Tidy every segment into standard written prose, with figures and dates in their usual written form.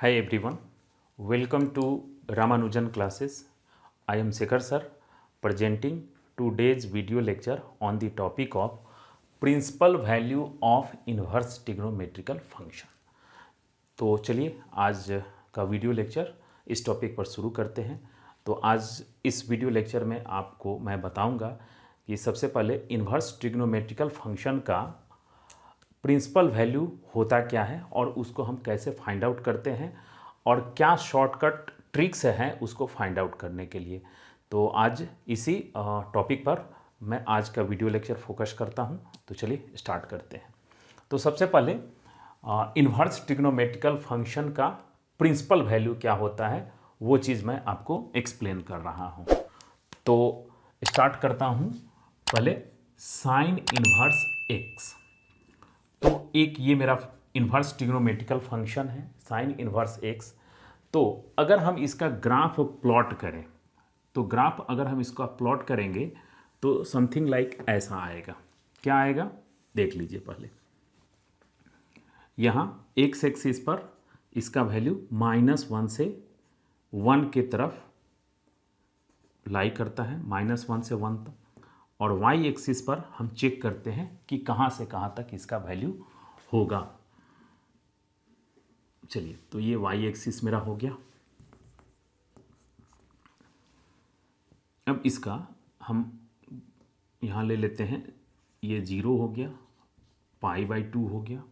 Hi everyone, welcome to Ramanujan classes. I am Shekhar sir presenting today's video lecture on the topic of principal value of inverse trigonometrical function. तो चलिए आज का video lecture इस topic पर शुरू करते हैं। तो आज इस वीडियो लेक्चर में आपको मैं बताऊंगा कि सबसे पहले इन्वर्स ट्रिग्नोमेट्रिकल फंक्शन का प्रिंसिपल वैल्यू होता क्या है और उसको हम कैसे फाइंड आउट करते हैं और क्या शॉर्टकट ट्रिक्स हैं उसको फाइंड आउट करने के लिए। तो आज इसी टॉपिक पर मैं आज का वीडियो लेक्चर फोकस करता हूं। तो चलिए स्टार्ट करते हैं। तो सबसे पहले इन्वर्स ट्रिग्नोमेट्रिकल फंक्शन का प्रिंसिपल वैल्यू क्या होता है वो चीज़ मैं आपको एक्सप्लेन कर रहा हूं। तो स्टार्ट करता हूं पहले साइन इन्वर्स एक्स। तो एक ये मेरा इन्वर्स ट्रिग्नोमेट्रिकल फंक्शन है साइन इन्वर्स एक्स। तो अगर हम इसका ग्राफ प्लॉट करें तो ग्राफ अगर हम इसका प्लॉट करेंगे तो समथिंग लाइक ऐसा आएगा। क्या आएगा देख लीजिए। पहले यहाँ एक्स एक्सिस पर इसका वैल्यू -1 से 1 की तरफ लाई करता है, -1 से 1 तक। और वाई एक्सिस पर हम चेक करते हैं कि कहाँ से कहाँ तक इसका वैल्यू होगा। चलिए, तो ये वाई एक्सिस मेरा हो गया। अब इसका हम यहाँ ले लेते हैं, ये 0 हो गया, π/2 हो गया,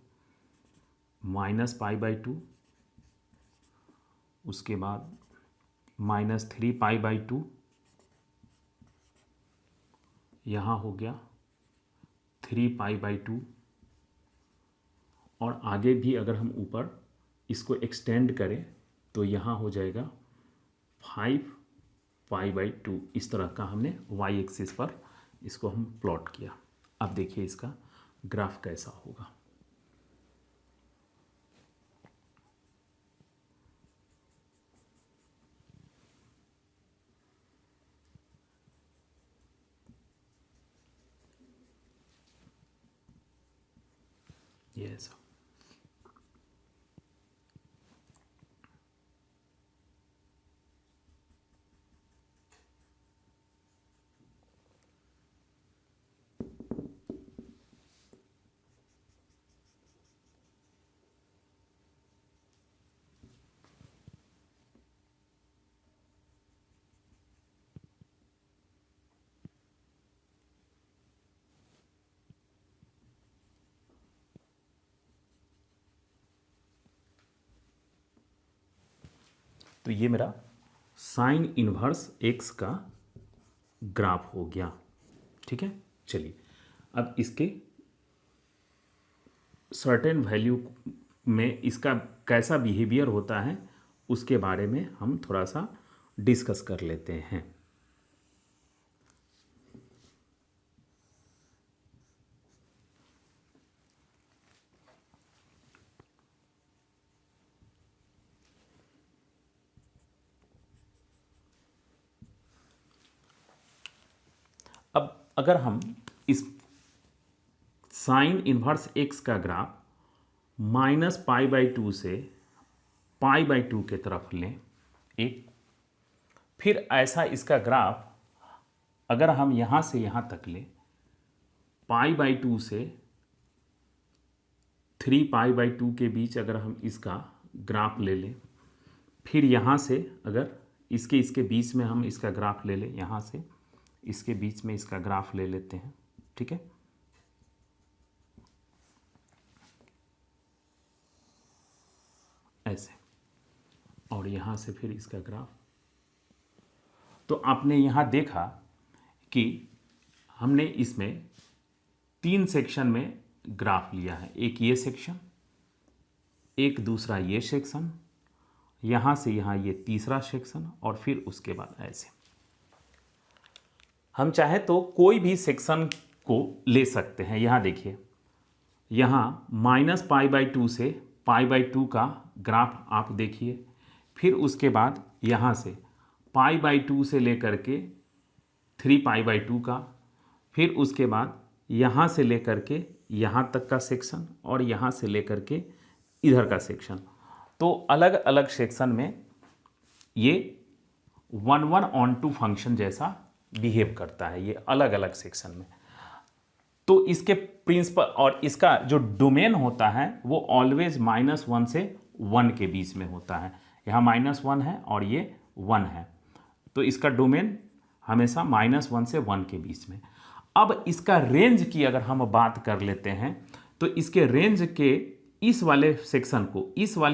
-π/2, उसके बाद -3π/2, यहाँ हो गया 3π/2। और आगे भी अगर हम ऊपर इसको एक्सटेंड करें तो यहाँ हो जाएगा 5π/2। इस तरह का हमने वाई एक्सिस पर इसको हम प्लॉट किया। अब देखिए इसका ग्राफ कैसा होगा। ये ऐसा। तो ये मेरा साइन इन्वर्स एक्स का ग्राफ हो गया। ठीक है, चलिए अब इसके सर्टेन वैल्यू में इसका कैसा बिहेवियर होता है उसके बारे में हम थोड़ा सा डिस्कस कर लेते हैं। अब अगर हम इस साइन इन्वर्स एक्स का ग्राफ -π/2 से π/2 के तरफ लें एक, फिर ऐसा इसका ग्राफ अगर हम यहाँ से यहाँ तक लें π/2 से 3π/2 के बीच अगर हम इसका ग्राफ ले लें, फिर यहाँ से अगर इसके बीच में हम इसका ग्राफ ले लें, यहाँ से इसके बीच में इसका ग्राफ ले लेते हैं। ठीक है, ऐसे, और यहाँ से फिर इसका ग्राफ। तो आपने यहाँ देखा कि हमने इसमें 3 सेक्शन में ग्राफ लिया है। एक ये सेक्शन, एक दूसरा ये सेक्शन, यहाँ से यहाँ ये तीसरा सेक्शन, और फिर उसके बाद ऐसे। हम चाहे तो कोई भी सेक्शन को ले सकते हैं। यहाँ देखिए, यहाँ -π/2 से π/2 का ग्राफ आप देखिए, फिर उसके बाद यहाँ से π/2 से लेकर के 3π/2 का, फिर उसके बाद यहाँ से लेकर के यहाँ तक का सेक्शन, और यहाँ से लेकर के इधर का सेक्शन। तो अलग अलग सेक्शन में ये 1-1-on-2 फंक्शन जैसा बिहेव करता है, ये अलग अलग सेक्शन में। तो इसके प्रिंसिपल और इसका जो डोमेन होता है वो ऑलवेज -1 से 1 के बीच में होता है। यहाँ -1 है और ये 1 है, तो इसका डोमेन हमेशा -1 से 1 के बीच में। अब इसका रेंज की अगर हम बात कर लेते हैं तो इसके रेंज के इस वाले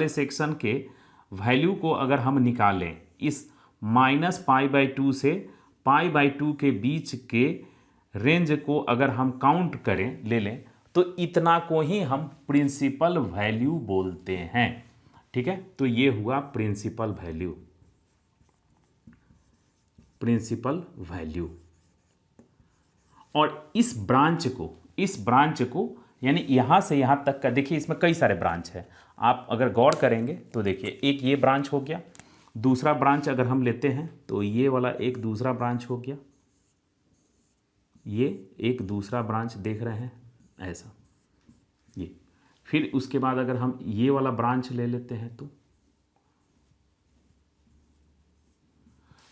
सेक्शन के वैल्यू को अगर हम निकालें, इस -π/2 से π/2 के बीच के रेंज को अगर हम काउंट करें, ले लें, तो इतना को ही हम प्रिंसिपल वैल्यू बोलते हैं। ठीक है, तो ये हुआ प्रिंसिपल वैल्यू। और इस ब्रांच को यानी यहां से यहां तक का, देखिए इसमें कई सारे ब्रांच है, आप अगर गौर करेंगे तो देखिए एक ये ब्रांच हो गया, दूसरा ब्रांच अगर हम लेते हैं तो ये वाला एक दूसरा ब्रांच हो गया, ये एक दूसरा ब्रांच देख रहे हैं ऐसा, ये फिर उसके बाद अगर हम ये वाला ब्रांच ले लेते हैं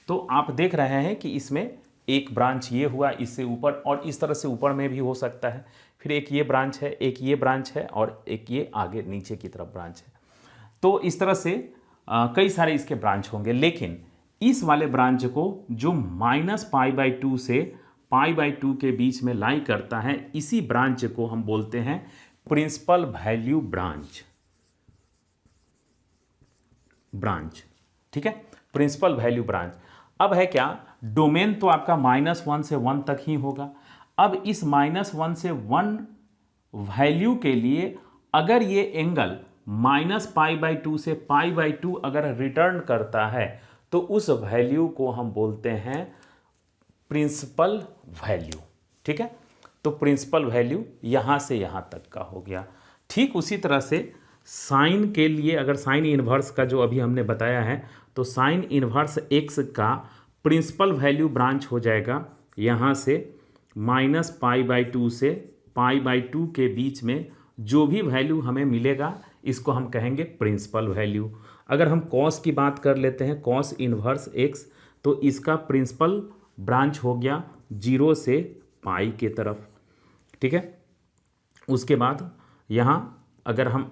तो आप देख रहे हैं कि इसमें एक ब्रांच ये हुआ इससे ऊपर, और इस तरह से ऊपर में भी हो सकता है, फिर एक ये ब्रांच है, एक ये ब्रांच है, और एक ये आगे नीचे की तरफ ब्रांच है। तो इस तरह से कई सारे इसके ब्रांच होंगे, लेकिन इस वाले ब्रांच को जो -π/2 से π/2 के बीच में लाई करता है, इसी ब्रांच को हम बोलते हैं प्रिंसिपल वैल्यू ब्रांच। ठीक है, प्रिंसिपल वैल्यू ब्रांच। अब है क्या, डोमेन तो आपका -1 से 1 तक ही होगा। अब इस -1 से 1 वैल्यू के लिए अगर ये एंगल -π/2 से π/2 अगर रिटर्न करता है तो उस वैल्यू को हम बोलते हैं प्रिंसिपल वैल्यू। ठीक है, तो प्रिंसिपल वैल्यू यहां से यहां तक का हो गया। ठीक उसी तरह से साइन के लिए, अगर साइन इनवर्स का जो अभी हमने बताया है, तो साइन इनवर्स x का प्रिंसिपल वैल्यू ब्रांच हो जाएगा यहाँ से -π/2 से π/2 के बीच में जो भी वैल्यू हमें मिलेगा इसको हम कहेंगे प्रिंसिपल वैल्यू। अगर हम कॉस की बात कर लेते हैं, कॉस इनवर्स x, तो इसका प्रिंसिपल ब्रांच हो गया 0 से पाई के तरफ। ठीक है, उसके बाद यहाँ अगर हम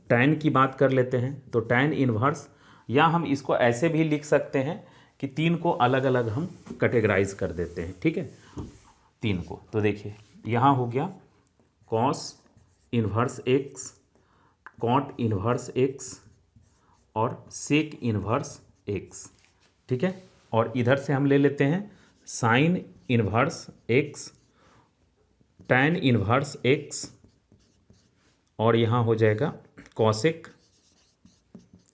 tan की बात कर लेते हैं तो tan इनवर्स, या हम इसको ऐसे भी लिख सकते हैं कि 3 को अलग अलग हम कैटेगराइज कर देते हैं। ठीक है, 3 को, तो देखिए यहाँ हो गया cos inverse x, cot inverse x और सेक इनवर्स x। ठीक है, और इधर से हम ले लेते हैं sine inverse x, tan inverse x, और यहाँ हो जाएगा कॉसेक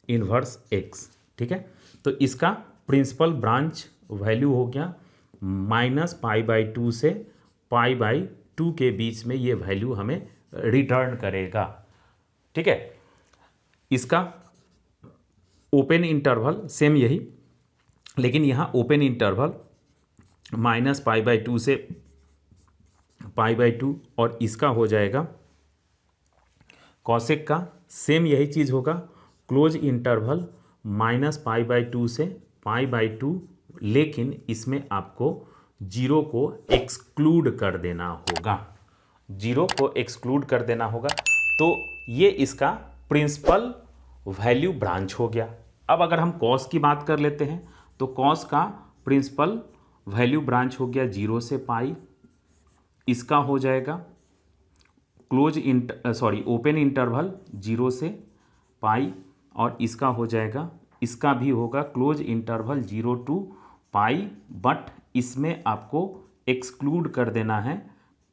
इनवर्स x। ठीक है, तो इसका प्रिंसिपल ब्रांच वैल्यू हो गया -π/2 से π/2 के बीच में, ये वैल्यू हमें रिटर्न करेगा। ठीक है, इसका ओपन इंटरवल सेम यही, लेकिन यहाँ ओपन इंटरवल -π/2 से π/2, और इसका हो जाएगा कॉसेक का सेम यही चीज़ होगा, क्लोज इंटरवल -π/2 से π/2, लेकिन इसमें आपको 0 को एक्सक्लूड कर देना होगा, 0 को एक्सक्लूड कर देना होगा। तो ये इसका प्रिंसिपल वैल्यू ब्रांच हो गया। अब अगर हम कॉस की बात कर लेते हैं तो कॉस का प्रिंसिपल वैल्यू ब्रांच हो गया 0 से पाई, इसका हो जाएगा ओपन इंटरवल 0 से पाई, और इसका हो जाएगा, इसका भी होगा close interval 0 to pi, but इसमें आपको एक्सक्लूड कर देना है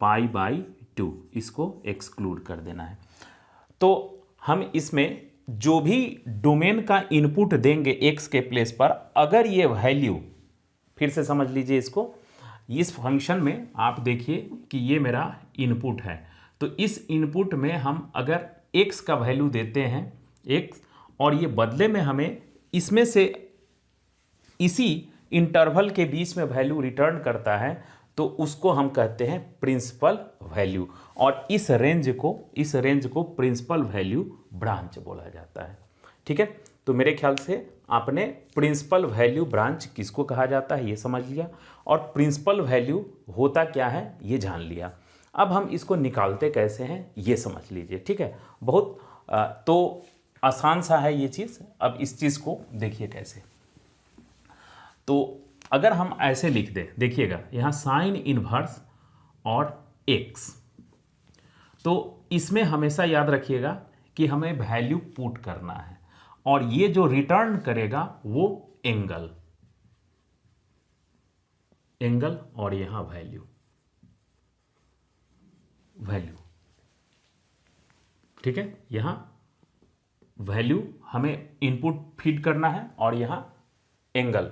π/2, इसको एक्सक्लूड कर देना है। तो हम इसमें जो भी डोमेन का इनपुट देंगे x के प्लेस पर, अगर ये वैल्यू, फिर से समझ लीजिए इसको, इस फंक्शन में आप देखिए कि ये मेरा इनपुट है, तो इस इनपुट में हम अगर x का वैल्यू देते हैं x, और ये बदले में हमें इसमें से इसी इंटरवल के बीच में वैल्यू रिटर्न करता है, तो उसको हम कहते हैं प्रिंसिपल वैल्यू, और इस रेंज को प्रिंसिपल वैल्यू ब्रांच बोला जाता है। ठीक है, तो मेरे ख्याल से आपने प्रिंसिपल वैल्यू ब्रांच किसको कहा जाता है ये समझ लिया, और प्रिंसिपल वैल्यू होता क्या है ये जान लिया। अब हम इसको निकालते कैसे हैं ये समझ लीजिए। ठीक है, बहुत तो आसान सा है ये चीज़। अब इस चीज़ को देखिए कैसे। तो अगर हम ऐसे लिख दें, देखिएगा यहाँ साइन इनवर्स और एक्स, तो इसमें हमेशा याद रखिएगा कि हमें वैल्यू पुट करना है, और ये जो रिटर्न करेगा वो एंगल, और यहां वैल्यू, ठीक है, यहां वैल्यू हमें इनपुट फीड करना है और यहां एंगल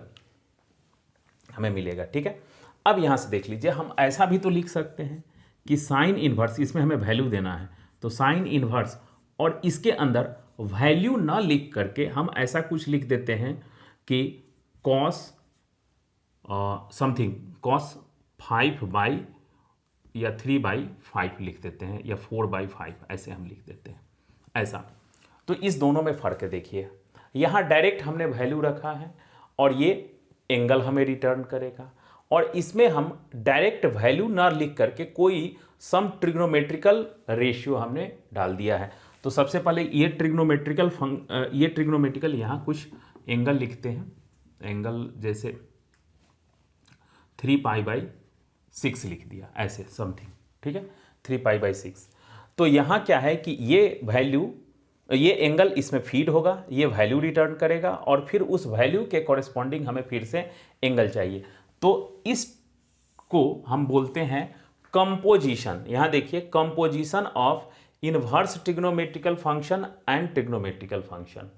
हमें मिलेगा। ठीक है, अब यहां से देख लीजिए, हम ऐसा भी तो लिख सकते हैं कि साइन इनवर्स, इसमें हमें वैल्यू देना है तो साइन इनवर्स, और इसके अंदर वैल्यू ना लिख करके हम ऐसा कुछ लिख देते हैं कि कॉस समथिंग, कॉस 5/, या 3/5 लिख देते हैं, या 4/5 ऐसे हम लिख देते हैं ऐसा। तो इस दोनों में फ़र्क है। देखिए यहाँ डायरेक्ट हमने वैल्यू रखा है और ये एंगल हमें रिटर्न करेगा, और इसमें हम डायरेक्ट वैल्यू ना लिख करके कोई सम ट्रिग्नोमेट्रिकल रेशियो हमने डाल दिया है। तो सबसे पहले ये ट्रिग्नोमेट्रिकल यहाँ कुछ एंगल लिखते हैं, एंगल जैसे 3π/6 लिख दिया ऐसे समथिंग। ठीक है, 3π/6। तो यहाँ क्या है कि ये वैल्यू, ये एंगल इसमें फीड होगा, ये वैल्यू रिटर्न करेगा, और फिर उस वैल्यू के कॉरेस्पॉन्डिंग हमें फिर से एंगल चाहिए। तो इसको हम बोलते हैं कंपोजिशन। यहाँ देखिए, composition of inverse trigonometrical function and trigonometrical function.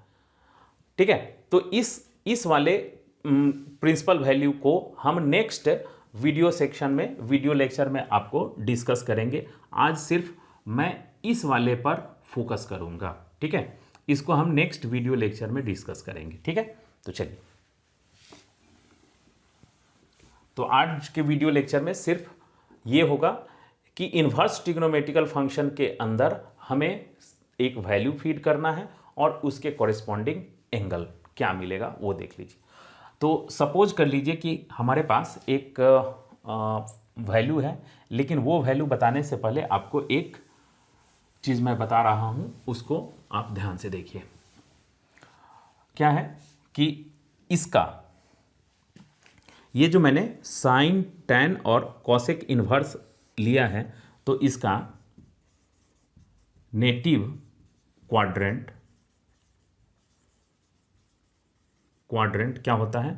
ठीक है, तो इस वाले प्रिंसिपल वैल्यू को हम नेक्स्ट वीडियो सेक्शन में, वीडियो लेक्चर में आपको डिस्कस करेंगे। आज सिर्फ मैं इस वाले पर फोकस करूंगा। ठीक है, इसको हम नेक्स्ट वीडियो लेक्चर में डिस्कस करेंगे। ठीक है, तो चलिए, तो आज के वीडियो लेक्चर में सिर्फ ये होगा कि इनवर्स ट्रिग्नोमेट्रिकल फंक्शन के अंदर हमें एक वैल्यू फीड करना है और उसके कॉरेस्पॉन्डिंग एंगल क्या मिलेगा वो देख लीजिए। तो सपोज कर लीजिए कि हमारे पास एक वैल्यू है, लेकिन वो वैल्यू बताने से पहले आपको एक चीज़ मैं बता रहा हूँ, उसको आप ध्यान से देखिए। क्या है कि इसका, ये जो मैंने साइन, टैन और कॉसेक इनवर्स लिया है, तो इसका नेटिव क्वाड्रेंट क्या होता है?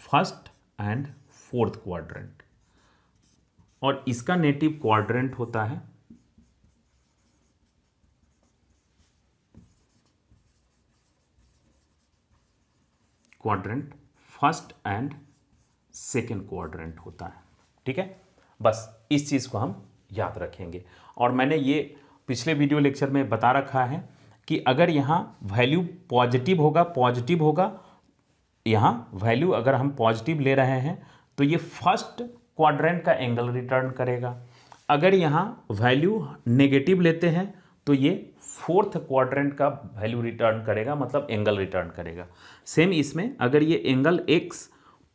फर्स्ट एंड फोर्थ क्वाड्रेंट, और इसका नेटिव क्वाड्रेंट होता है फर्स्ट एंड सेकेंड क्वाड्रेंट होता है। ठीक है, बस इस चीज़ को हम याद रखेंगे। और मैंने ये पिछले वीडियो लेक्चर में बता रखा है कि अगर यहाँ वैल्यू पॉजिटिव होगा, यहाँ वैल्यू अगर हम पॉजिटिव ले रहे हैं तो ये फर्स्ट क्वाड्रेंट का एंगल रिटर्न करेगा। अगर यहाँ वैल्यू नेगेटिव लेते हैं तो ये फोर्थ क्वाड्रेंट का वैल्यू रिटर्न करेगा, मतलब एंगल रिटर्न करेगा। सेम इसमें अगर ये एंगल एक्स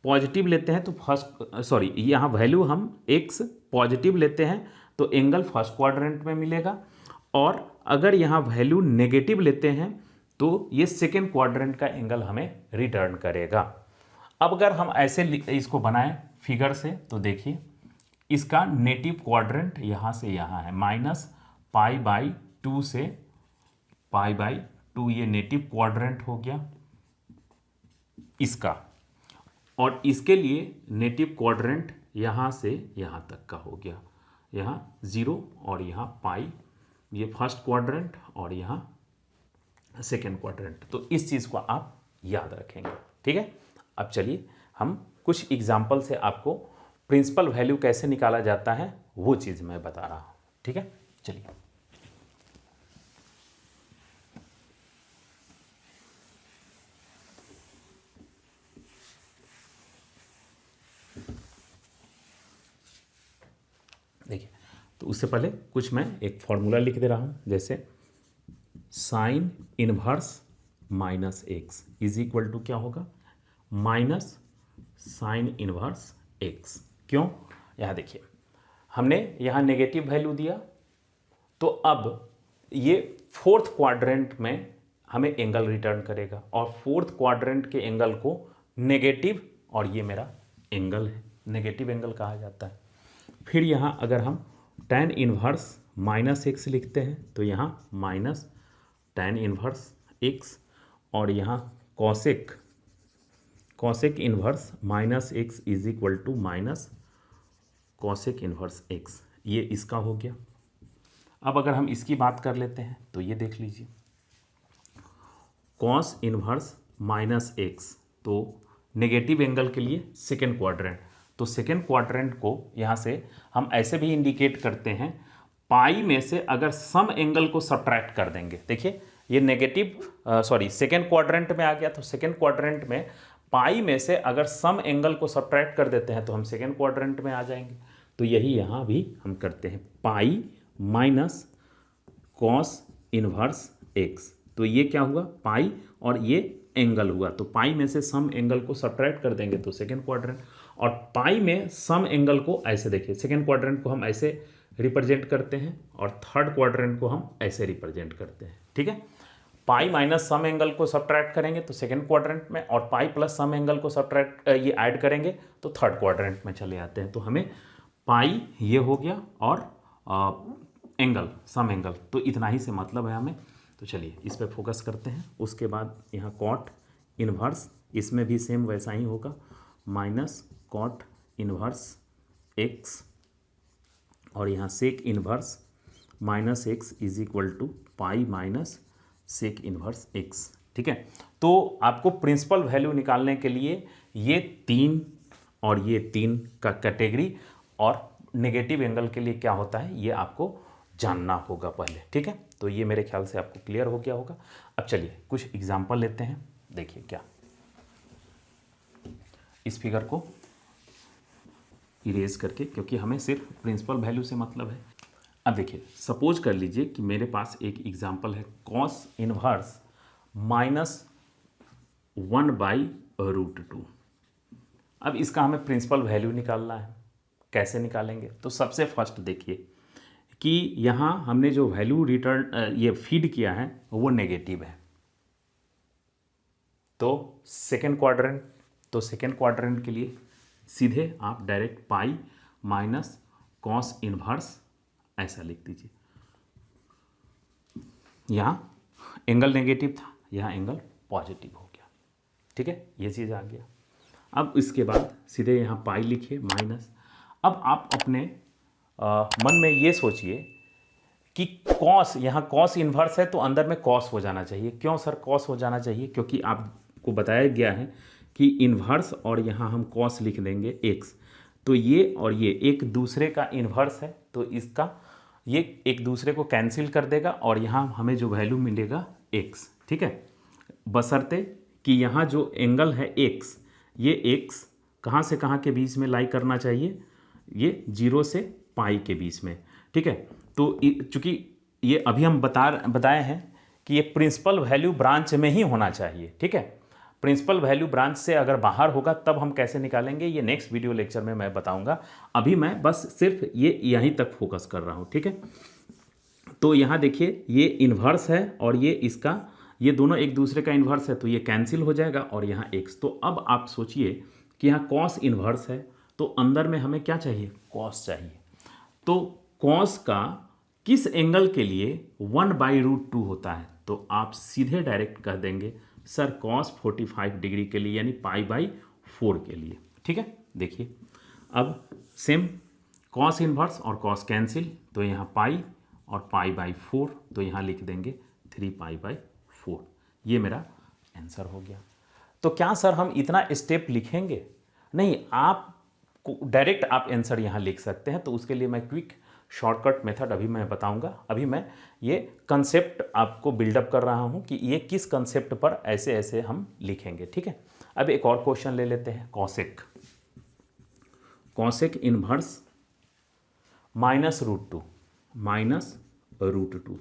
पॉजिटिव लेते हैं तो यहाँ वैल्यू हम एक्स पॉजिटिव लेते हैं तो एंगल फर्स्ट क्वाड्रेंट में मिलेगा, और अगर यहाँ वैल्यू नेगेटिव लेते हैं तो ये सेकेंड क्वाड्रेंट का एंगल हमें रिटर्न करेगा। अब अगर हम ऐसे इसको बनाएं फिगर से, तो देखिए इसका नेटिव क्वाड्रेंट यहाँ से यहाँ है, -π/2 से π/2, ये नेटिव क्वाड्रेंट हो गया इसका, और इसके लिए नेटिव क्वाड्रेंट यहाँ से यहाँ तक का हो गया, यहाँ 0 और यहाँ पाई, ये फर्स्ट क्वाड्रेंट और यहाँ सेकेंड क्वाड्रेंट। तो इस चीज़ को आप याद रखेंगे। ठीक है, अब चलिए हम कुछ एग्जाम्पल से आपको प्रिंसिपल वैल्यू कैसे निकाला जाता है वो चीज़ मैं बता रहा हूँ। ठीक है, चलिए। देखिए, तो उससे पहले कुछ मैं एक फॉर्मूला लिख दे रहा हूँ, जैसे sine inverse minus X is equal to क्या होगा, माइनस साइन इनवर्स एक्स। क्यों, यहाँ देखिए हमने यहाँ नेगेटिव वैल्यू दिया, तो अब ये फोर्थ क्वाड्रेंट में हमें एंगल रिटर्न करेगा, और फोर्थ क्वाड्रेंट के एंगल को नेगेटिव, और ये मेरा एंगल है, नेगेटिव एंगल कहा जाता है। फिर यहाँ अगर हम tan इनवर्स माइनस एक्स लिखते हैं तो यहाँ माइनस tan इनवर्स एक्स, और यहाँ cosec inverse minus X is equal to minus cosec inverse X, ये इसका हो गया। अब अगर हम इसकी बात कर लेते हैं तो ये देख लीजिए, कॉस इनवर्स माइनस एक्स, तो नेगेटिव एंगल के लिए सेकेंड क्वाड्रेंट, तो सेकेंड क्वाड्रेंट को यहाँ से हम ऐसे भी इंडिकेट करते हैं, पाई में से अगर सम एंगल को सब्ट्रैक्ट कर देंगे। देखिए ये नेगेटिव सेकेंड क्वाड्रेंट में आ गया, तो सेकेंड क्वाड्रेंट में पाई में से अगर सम एंगल को सब्ट्रैक्ट कर देते हैं तो हम सेकेंड क्वाड्रेंट में आ जाएंगे। तो यही यहाँ भी हम करते हैं, pi minus cos inverse x, तो ये क्या हुआ, पाई और ये एंगल हुआ, तो पाई में से सम एंगल को सब्ट्रैक्ट कर देंगे तो सेकेंड क्वाड्रेंट, और पाई में सम एंगल को ऐसे देखिए, सेकेंड क्वाड्रेंट को हम ऐसे रिप्रेजेंट करते हैं और थर्ड क्वाड्रेंट को हम ऐसे रिप्रेजेंट करते हैं। ठीक है, पाई माइनस सम एंगल को सब्ट्रैक्ट करेंगे तो सेकेंड क्वाड्रेंट में, और पाई प्लस सम एंगल को सब्ट्रैक्ट ये ऐड करेंगे तो थर्ड क्वाड्रेंट में चले आते हैं। तो हमें पाई ये हो गया और एंगल सम एंगल, तो इतना ही से मतलब है हमें। तो चलिए इस पे फोकस करते हैं। उसके बाद यहाँ कॉट इनवर्स, इसमें भी सेम वैसा ही होगा, माइनस कॉट इनवर्स एक्स, और यहाँ sec inverse minus X is equal to pi minus sec inverse X. ठीक है, तो आपको प्रिंसिपल वैल्यू निकालने के लिए ये 3 और ये 3 का कैटेगरी और नेगेटिव एंगल के लिए क्या होता है ये आपको जानना होगा पहले। ठीक है, तो ये मेरे ख्याल से आपको क्लियर हो गया होगा। अब चलिए कुछ एग्जाम्पल लेते हैं। देखिए क्या, इस फिगर को इरेज करके, क्योंकि हमें सिर्फ प्रिंसिपल वैल्यू से मतलब है। अब देखिए सपोज कर लीजिए कि मेरे पास एक एग्जाम्पल है, कॉस इनवर्स माइनस 1/√2। अब इसका हमें प्रिंसिपल वैल्यू निकालना है। कैसे निकालेंगे, तो सबसे फर्स्ट देखिए कि यहाँ हमने जो वैल्यू रिटर्न ये फीड किया है वो नेगेटिव है, तो सेकेंड क्वाड्रेंट, तो सेकेंड क्वाड्रेंट के लिए सीधे आप direct pi minus cos inverse ऐसा लिख दीजिए। यहाँ एंगल नेगेटिव था, यहाँ एंगल पॉजिटिव हो गया। ठीक है, ये चीज़ आ गया। अब इसके बाद सीधे यहाँ पाई लिखिए माइनस। अब आप अपने मन में ये सोचिए कि कॉस, यहाँ कॉस इन्वर्स है तो अंदर में कॉस हो जाना चाहिए। क्यों सर कॉस हो जाना चाहिए, क्योंकि आपको बताया गया है कि इन्वर्स और यहाँ हम कॉस लिख देंगे एक्स, तो ये और ये एक दूसरे का इन्वर्स है, तो इसका ये एक दूसरे को कैंसिल कर देगा और यहाँ हमें जो वैल्यू मिलेगा एक्स। ठीक है, बशर्ते कि यहाँ जो एंगल है एक्स, ये एक्स कहाँ से कहाँ के बीच में लाई करना चाहिए, ये 0 से पाई के बीच में। ठीक है, तो चूंकि ये अभी हम बताए हैं कि ये प्रिंसिपल वैल्यू ब्रांच में ही होना चाहिए। ठीक है, प्रिंसिपल वैल्यू ब्रांच से अगर बाहर होगा तब हम कैसे निकालेंगे, ये नेक्स्ट वीडियो लेक्चर में मैं बताऊंगा। अभी मैं बस सिर्फ ये यहीं तक फोकस कर रहा हूँ। ठीक है, तो यहाँ देखिए ये इन्वर्स है और ये इसका, ये दोनों एक दूसरे का इन्वर्स है, तो ये कैंसिल हो जाएगा और यहाँ एक्स। तो अब आप सोचिए कि यहाँ कॉस इन्वर्स है तो अंदर में हमें क्या चाहिए, कॉस चाहिए। तो कॉस का किस एंगल के लिए 1/√2 होता है, तो आप सीधे डायरेक्ट कह देंगे सर कॉस 45 डिग्री के लिए, यानी π/4 के लिए। ठीक है, देखिए अब सेम कॉस इन्वर्स और कॉस कैंसिल, तो यहाँ पाई और π/4, तो यहाँ लिख देंगे 3π/4। ये मेरा आंसर हो गया। तो क्या सर हम इतना स्टेप लिखेंगे, नहीं, आप डायरेक्ट आप आंसर यहाँ लिख सकते हैं। तो उसके लिए मैं क्विक शॉर्टकट मेथड अभी मैं बताऊंगा। अभी मैं ये कंसेप्ट आपको बिल्डअप कर रहा हूँ कि ये किस कंसेप्ट पर ऐसे ऐसे हम लिखेंगे। ठीक है, अब एक और क्वेश्चन ले लेते हैं, कॉसेक इन्वर्स -√2। माइनस √2।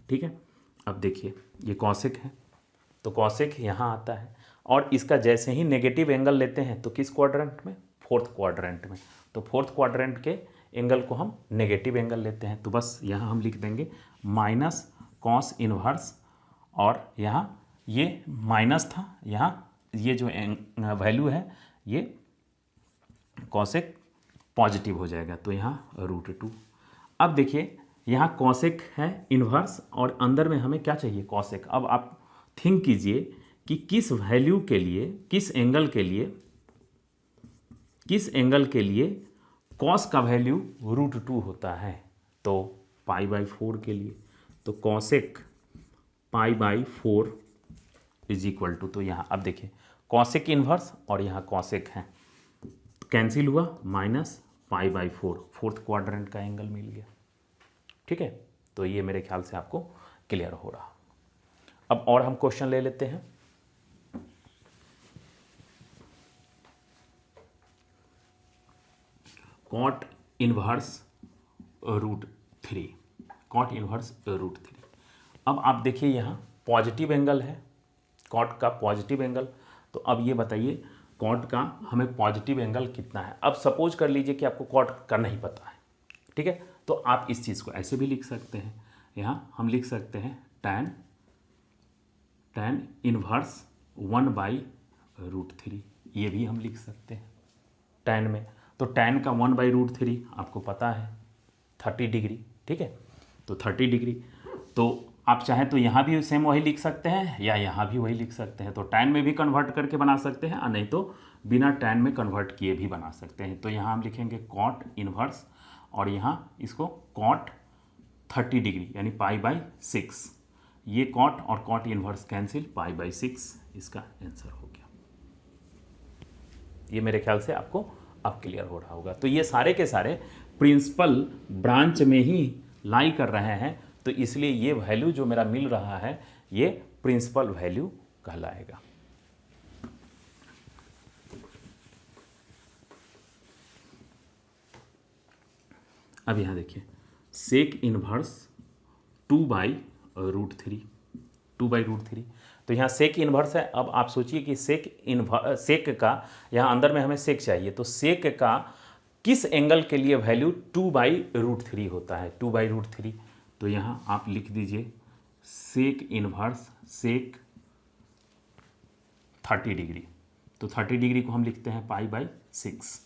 ठीक है, अब देखिए ये कॉसेक है, तो कॉसेक यहाँ आता है और इसका जैसे ही नेगेटिव एंगल लेते हैं तो किस क्वाड्रेंट में, फोर्थ क्वाड्रेंट में, तो फोर्थ क्वाड्रेंट के एंगल को हम नेगेटिव एंगल लेते हैं, तो बस यहाँ हम लिख देंगे माइनस कॉस इनवर्स, और यहाँ ये माइनस था, यहाँ ये जो वैल्यू है ये कॉसेक पॉजिटिव हो जाएगा, तो यहाँ √2। अब देखिए यहाँ कॉसेक है इन्वर्स और अंदर में हमें क्या चाहिए, कॉसेक। अब आप थिंक कीजिए कि किस वैल्यू के लिए, किस एंगल के लिए कॉस का वैल्यू √2 होता है, तो π/4 के लिए, तो कॉसेक π/4 इज इक्वल टू, तो यहाँ अब देखिए कॉसेक इन्वर्स और यहाँ कॉसेक है, कैंसिल हुआ, माइनस π/4, फोर्थ क्वाड्रेंट का एंगल मिल गया। ठीक है, तो ये मेरे ख्याल से आपको क्लियर हो रहा। अब और हम क्वेश्चन ले लेते हैं। Cot inverse √3, cot inverse √3। अब आप देखिए यहाँ पॉजिटिव एंगल है, कॉट का पॉजिटिव एंगल, तो अब ये बताइए कॉट का हमें पॉजिटिव एंगल कितना है। अब सपोज कर लीजिए कि आपको कॉट का नहीं पता है, ठीक है, तो आप इस चीज़ को ऐसे भी लिख सकते हैं, यहाँ हम लिख सकते हैं tan इनवर्स 1/√3, ये भी हम लिख सकते हैं tan में, तो tan का 1/√3 आपको पता है 30 डिग्री। ठीक है, तो 30 डिग्री, तो आप चाहें तो यहाँ भी सेम वही लिख सकते हैं या यहाँ भी वही लिख सकते हैं, तो tan में भी कन्वर्ट करके बना सकते हैं और नहीं तो बिना tan में कन्वर्ट किए भी बना सकते हैं। तो यहाँ हम लिखेंगे कॉट इनवर्स और यहाँ इसको कॉट 30 डिग्री यानी π/6, ये कॉट और कॉट इनवर्स कैंसिल, π/6 इसका आंसर हो गया। ये मेरे ख्याल से आपको अब क्लियर हो रहा होगा। तो ये सारे के सारे प्रिंसिपल ब्रांच में ही लाई कर रहे हैं, तो इसलिए ये वैल्यू जो मेरा मिल रहा है ये प्रिंसिपल वैल्यू कहलाएगा। अब यहाँ देखिए सेक इनवर्स 2/√3, 2/√3, तो यहाँ सेक इनवर्स है। अब आप सोचिए कि सेक का यहाँ अंदर में हमें सेक चाहिए, तो सेक का किस एंगल के लिए वैल्यू 2/√3 होता है, 2/√3, तो यहाँ आप लिख दीजिए सेक इनवर्स सेक 30 डिग्री, तो 30 डिग्री को हम लिखते हैं π/6,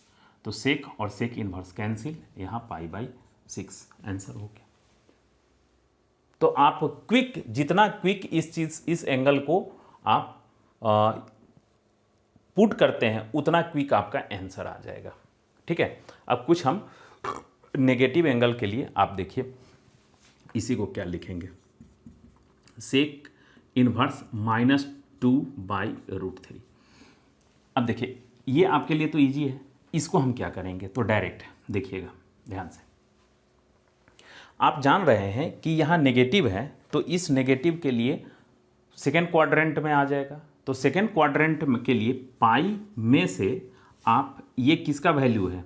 तो सेक और सेक इनवर्स कैंसिल, यहाँ π/6 आंसर हो गया। तो आप क्विक, जितना क्विक इस एंगल को आप पुट करते हैं उतना क्विक आपका आंसर आ जाएगा। ठीक है, अब कुछ हम नेगेटिव एंगल के लिए आप देखिए इसी को क्या लिखेंगे, सेक इनवर्स -2/√3। अब देखिए ये आपके लिए तो इजी है, इसको हम क्या करेंगे, तो डायरेक्ट देखिएगा ध्यान से, आप जान रहे हैं कि यहाँ नेगेटिव है, तो इस नेगेटिव के लिए सेकेंड क्वाड्रेंट में आ जाएगा, तो सेकेंड क्वाड्रेंट के लिए पाई में से आप ये किसका वैल्यू है,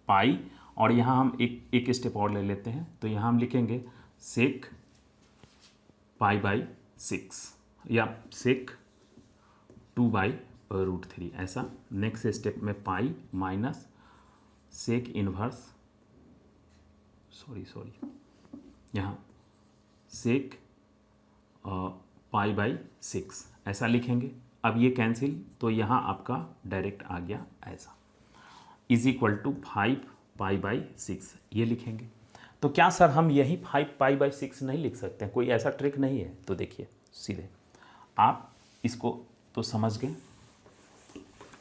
पाई, और यहाँ हम एक स्टेप और ले लेते हैं, तो यहाँ हम लिखेंगे सेक π/6 या सेक 2/√3, ऐसा। नेक्स्ट स्टेप में pi minus sec inverse, sorry यहाँ सेक π/6 ऐसा लिखेंगे। अब ये कैंसिल, तो यहाँ आपका डायरेक्ट आ गया ऐसा, इज इक्वल टू 5π/6 ये लिखेंगे। तो क्या सर हम यही 5π/6 नहीं लिख सकते हैं, कोई ऐसा ट्रिक नहीं है, तो देखिए सीधे आप इसको तो समझ गए,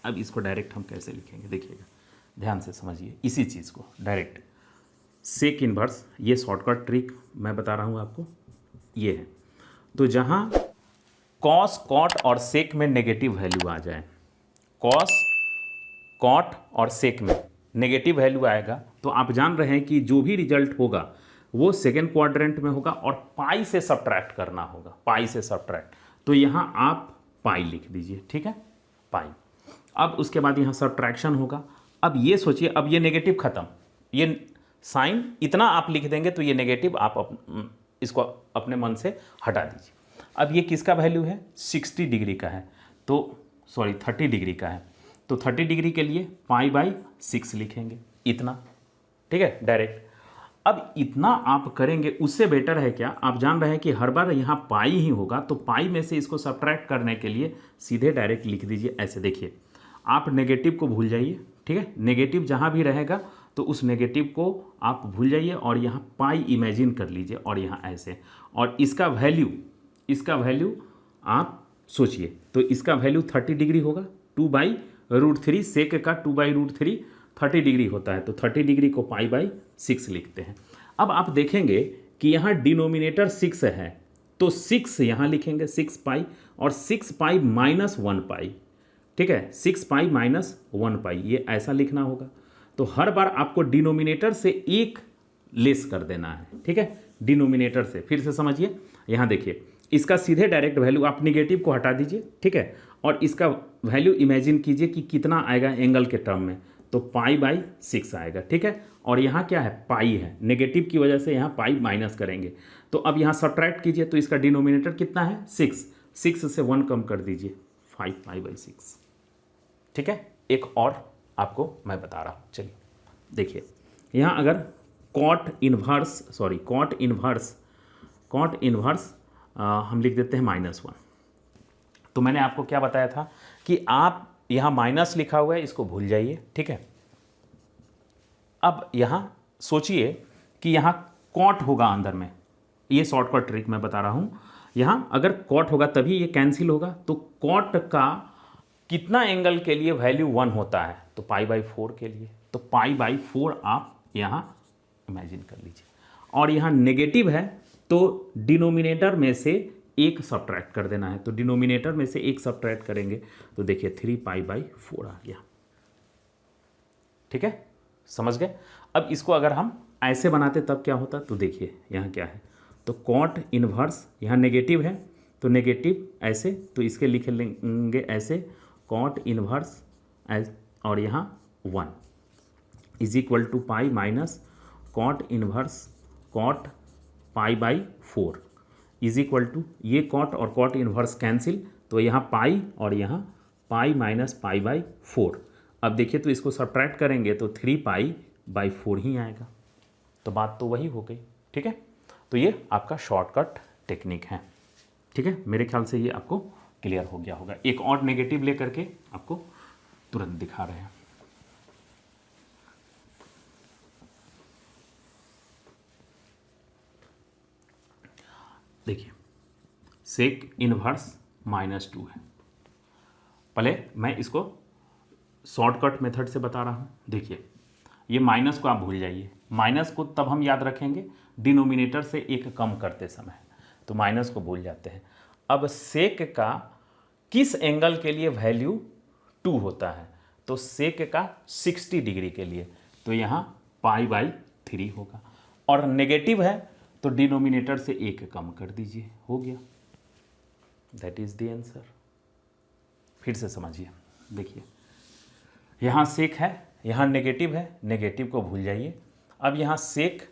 अब इसको डायरेक्ट हम कैसे लिखेंगे, देखिएगा ध्यान से समझिए इसी चीज़ को डायरेक्ट। सेक इनवर्स, ये शॉर्टकट ट्रिक मैं बता रहा हूँ आपको, ये है, तो जहाँ कॉस कॉट और सेक में नेगेटिव वैल्यू आ जाए, कॉस कॉट और सेक में नेगेटिव वैल्यू आएगा, तो आप जान रहे हैं कि जो भी रिजल्ट होगा वो सेकेंड क्वाड्रेंट में होगा और पाई से सब्ट्रैक्ट करना होगा, पाई से सब्ट्रैक्ट, तो यहाँ आप पाई लिख दीजिए, ठीक है, पाई। अब उसके बाद यहाँ सब्ट्रैक्शन होगा। अब ये सोचिए, अब ये नेगेटिव खत्म, ये साइन इतना आप लिख देंगे तो ये नेगेटिव आप इसको अपने मन से हटा दीजिए। अब ये किसका वैल्यू है, 60 डिग्री का है, तो सॉरी 30 डिग्री का है, तो 30 डिग्री के लिए π/6 लिखेंगे इतना, ठीक है डायरेक्ट। अब इतना आप करेंगे, उससे बेटर है क्या, आप जान रहे हैं कि हर बार यहाँ पाई ही होगा, तो पाई में से इसको सब्ट्रैक्ट करने के लिए सीधे डायरेक्ट लिख दीजिए ऐसे। देखिए आप नेगेटिव को भूल जाइए, ठीक है, नेगेटिव जहाँ भी रहेगा तो उस नेगेटिव को आप भूल जाइए और यहाँ पाई इमेजिन कर लीजिए और यहाँ ऐसे, और इसका वैल्यू आप सोचिए, तो इसका वैल्यू 30 डिग्री होगा, 2/√3, सेक का 2/√3 30 डिग्री होता है, तो 30 डिग्री को π/6 लिखते हैं। अब आप देखेंगे कि यहाँ डिनोमिनेटर 6 है, तो 6 यहाँ लिखेंगे 6π, और 6π - 1π, ठीक है, 6π - 1π ये ऐसा लिखना होगा। तो हर बार आपको डिनोमिनेटर से एक लेस कर देना है, ठीक है, डिनोमिनेटर से। फिर से समझिए, यहाँ देखिए इसका सीधे डायरेक्ट वैल्यू, आप निगेटिव को हटा दीजिए, ठीक है, और इसका वैल्यू इमेजिन कीजिए कि कितना आएगा एंगल के टर्म में, तो π/6 आएगा, ठीक है। और यहाँ क्या है, पाई है, नेगेटिव की वजह से यहाँ पाई माइनस करेंगे, तो अब यहाँ सब्ट्रैक्ट कीजिए, तो इसका डिनोमिनेटर कितना है 6 से 1 कम कर दीजिए, 5π/6, ठीक है। एक और आपको मैं बता रहा हूँ, चलिए देखिए, यहाँ अगर कॉट इन्वर्स हम लिख देते हैं -1, तो मैंने आपको क्या बताया था कि आप यहाँ माइनस लिखा हुआ है इसको भूल जाइए, ठीक है। अब यहाँ सोचिए कि यहाँ कॉट होगा अंदर में, ये शॉर्टकट ट्रिक मैं बता रहा हूँ, यहाँ अगर कॉट होगा तभी ये कैंसिल होगा, तो कॉट का कितना एंगल के लिए वैल्यू 1 होता है, तो π/4 के लिए, तो π/4 आप यहाँ इमेजिन कर लीजिए। और यहाँ नेगेटिव है तो डिनोमिनेटर में से एक सब्ट्रैक्ट कर देना है, तो डिनोमिनेटर में से एक सब्ट्रैक्ट करेंगे तो देखिए 3π/4 आ गया, ठीक है, समझ गए। अब इसको अगर हम ऐसे बनाते तब क्या होता, तो देखिए यहाँ क्या है, तो कॉट इन्वर्स, यहाँ नेगेटिव है तो नेगेटिव ऐसे, तो इसके लिख लेंगे ऐसे, कॉट इन्वर्स और यहाँ 1 = pi minus cot inverse cot π/4 = ये कॉट और कॉट इन्वर्स कैंसिल, तो यहाँ पाई और यहाँ पाई - π/4। अब देखिए तो इसको सब्ट्रैक्ट करेंगे तो 3π/4 ही आएगा, तो बात तो वही हो गई, ठीक है। तो ये आपका शॉर्टकट टेक्निक है, ठीक है, मेरे ख्याल से ये आपको क्लियर हो गया होगा। एक और नेगेटिव लेकर के आपको तुरंत दिखा रहे हैं। देखिए सेक इन्वर्स -2 है, पहले मैं इसको शॉर्टकट मेथड से बता रहा हूँ। देखिए ये माइनस को आप भूल जाइए, माइनस को तब हम याद रखेंगे डिनोमिनेटर से एक कम करते समय, तो माइनस को भूल जाते हैं। अब सेक का किस एंगल के लिए वैल्यू 2 होता है, तो सेक का 60 डिग्री के लिए, तो यहाँ π/3 होगा, और नेगेटिव है तो डिनोमिनेटर से एक कम कर दीजिए, हो गया, दैट इज द आंसर। फिर से समझिए, देखिए यहाँ सेक है, यहाँ नेगेटिव है, नेगेटिव को भूल जाइए। अब यहाँ सेक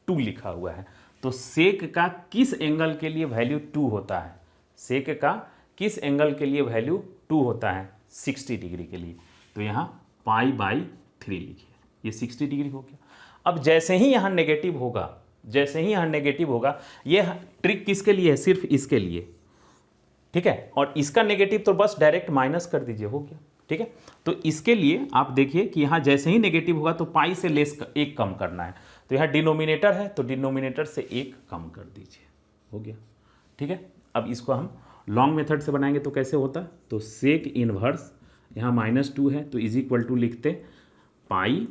2 लिखा हुआ है, तो सेक का किस एंगल के लिए वैल्यू 2 होता है, सेक का किस एंगल के लिए वैल्यू 2 होता है, 60 डिग्री के लिए, तो यहाँ π/3 लिखिए, ये 60 डिग्री हो गया। अब जैसे ही यहाँ नेगेटिव होगा, ये ट्रिक किसके लिए है, सिर्फ इसके लिए, ठीक है, और इसका नेगेटिव तो बस डायरेक्ट माइनस कर दीजिए, हो गया, ठीक है। तो इसके लिए आप देखिए कि यहाँ जैसे ही नेगेटिव होगा तो पाई से लेस एक कम करना है, तो यहाँ डिनोमिनेटर है तो डिनोमिनेटर से एक कम कर दीजिए, हो गया, ठीक है। अब इसको हम लॉन्ग मेथड से बनाएंगे तो कैसे होता, तो सेक इन्वर्स यहाँ -2 है तो = लिखते पाई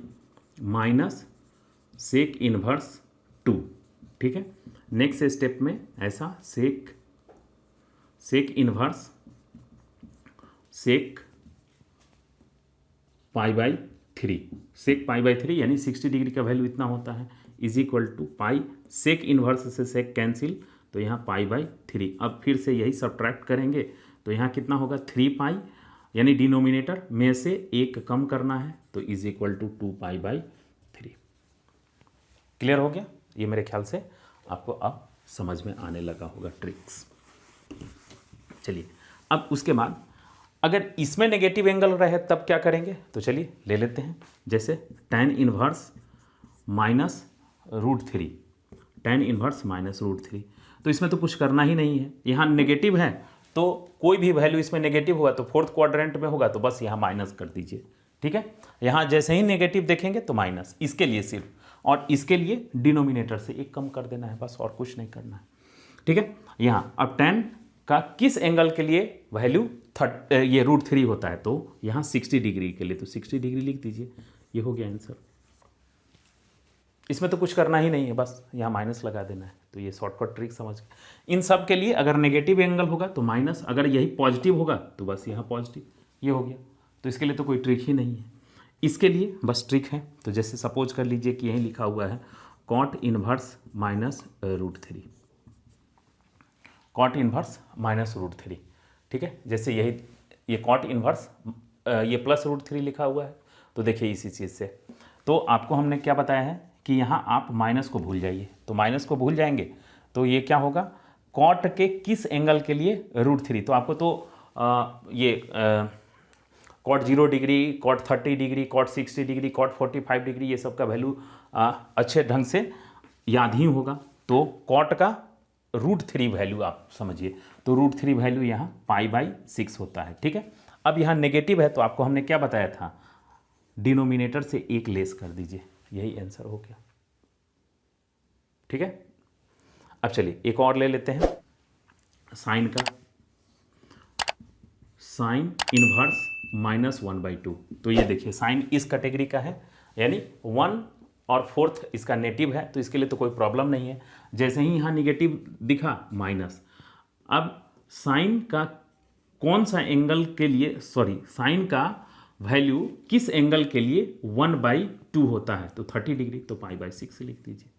माइनस सेक इन्वर्स 2, ठीक है। नेक्स्ट स्टेप में ऐसा सेक इन्वर्स सेक π/3, सेक π/3 यानी 60 डिग्री का वैल्यू इतना होता है, = पाई, सेक इन्वर्स से सेक कैंसिल, तो यहाँ π/3। अब फिर से यही सब्ट्रैक्ट करेंगे तो यहाँ कितना होगा 3π, यानी डिनोमिनेटर में से एक कम करना है, तो = 2π/3। क्लियर हो गया? ये मेरे ख्याल से आपको अब समझ में आने लगा होगा ट्रिक्स। चलिए, अब उसके बाद अगर इसमें नेगेटिव एंगल रहे तब क्या करेंगे, तो चलिए ले लेते हैं। जैसे tan inverse minus √3, tan inverse minus √3, तो इसमें तो कुछ करना ही नहीं है, यहाँ नेगेटिव है तो कोई भी वैल्यू इसमें नेगेटिव हुआ तो फोर्थ क्वाड्रेंट में होगा तो बस यहाँ माइनस कर दीजिए, ठीक है। यहाँ जैसे ही नेगेटिव देखेंगे तो माइनस, इसके लिए सिर्फ, और इसके लिए डिनोमिनेटर से 1 कम कर देना है, बस और कुछ नहीं करना है, ठीक है। यहाँ अब tan का किस एंगल के लिए वैल्यू ये √3 होता है, तो यहाँ 60 डिग्री के लिए तो 60 डिग्री लिख दीजिए, ये हो गया आंसर। इसमें तो कुछ करना ही नहीं है, बस यहाँ माइनस लगा देना है। तो ये शॉर्टकट ट्रिक समझ गए। इन सब के लिए अगर नेगेटिव एंगल होगा तो माइनस, अगर यही पॉजिटिव होगा तो बस यहाँ पॉजिटिव, ये हो गया। तो इसके लिए तो कोई ट्रिक ही नहीं है, इसके लिए बस ट्रिक है। तो जैसे सपोज कर लीजिए कि यहीं लिखा हुआ है cot inverse minus √3, cot inverse minus √3, ठीक है। जैसे यही ये cot इनवर्स ये प्लस √3 लिखा हुआ है, तो देखिए इसी चीज़ से तो आपको हमने क्या बताया है कि यहाँ आप माइनस को भूल जाइए। तो माइनस को भूल जाएंगे तो ये क्या होगा, कॉट के किस एंगल के लिए √3, तो आपको तो ये cot 0 degree, cot 30 degree, cot 60 degree, cot 45 degree, ये सब का वैल्यू अच्छे ढंग से याद ही होगा। तो कॉट का √3 वैल्यू आप समझिए, तो √3 वैल्यू यहाँ π/6 होता है, ठीक है। अब यहाँ नेगेटिव है तो आपको हमने क्या बताया था, डिनोमिनेटर से 1 लेस कर दीजिए, यही आंसर हो गया, ठीक है। अब चलिए एक और ले लेते हैं साइन का, साइन इनवर्स माइनस 1/2। तो ये देखिए साइन इस कैटेगरी का है, यानी 1 और 4th इसका नेटिव है, तो इसके लिए तो कोई प्रॉब्लम नहीं है। जैसे ही यहाँ निगेटिव दिखा माइनस, अब साइन का कौन सा एंगल के लिए, सॉरी साइन का वैल्यू किस एंगल के लिए 1/2 होता है, तो 30 डिग्री, तो π/6 लिख दीजिए।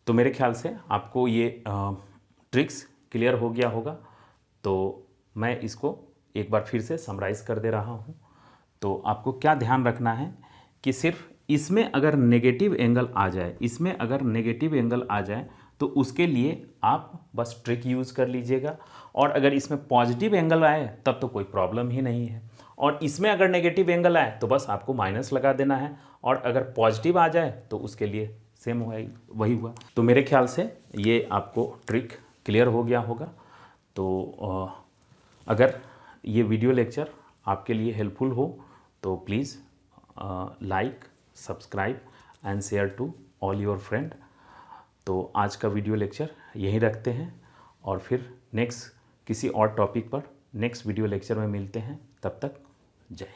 तो मेरे ख्याल से आपको ये ट्रिक्स क्लियर हो गया होगा। तो मैं इसको एक बार फिर से समराइज कर दे रहा हूँ। तो आपको क्या ध्यान रखना है कि सिर्फ इसमें अगर नेगेटिव एंगल आ जाए, इसमें अगर नेगेटिव एंगल आ जाए तो उसके लिए आप बस ट्रिक यूज़ कर लीजिएगा, और अगर इसमें पॉजिटिव एंगल आए तब तो कोई प्रॉब्लम ही नहीं है, और इसमें अगर नेगेटिव एंगल आए तो बस आपको माइनस लगा देना है, और अगर पॉजिटिव आ जाए तो उसके लिए सेम वही हुआ। तो मेरे ख्याल से ये आपको ट्रिक क्लियर हो गया होगा। तो अगर ये वीडियो लेक्चर आपके लिए हेल्पफुल हो तो please like, subscribe and share to all your friend. तो आज का वीडियो लेक्चर यहीं रखते हैं, और फिर नेक्स्ट किसी और टॉपिक पर नेक्स्ट वीडियो लेक्चर में मिलते हैं। तब तक जय हिंद।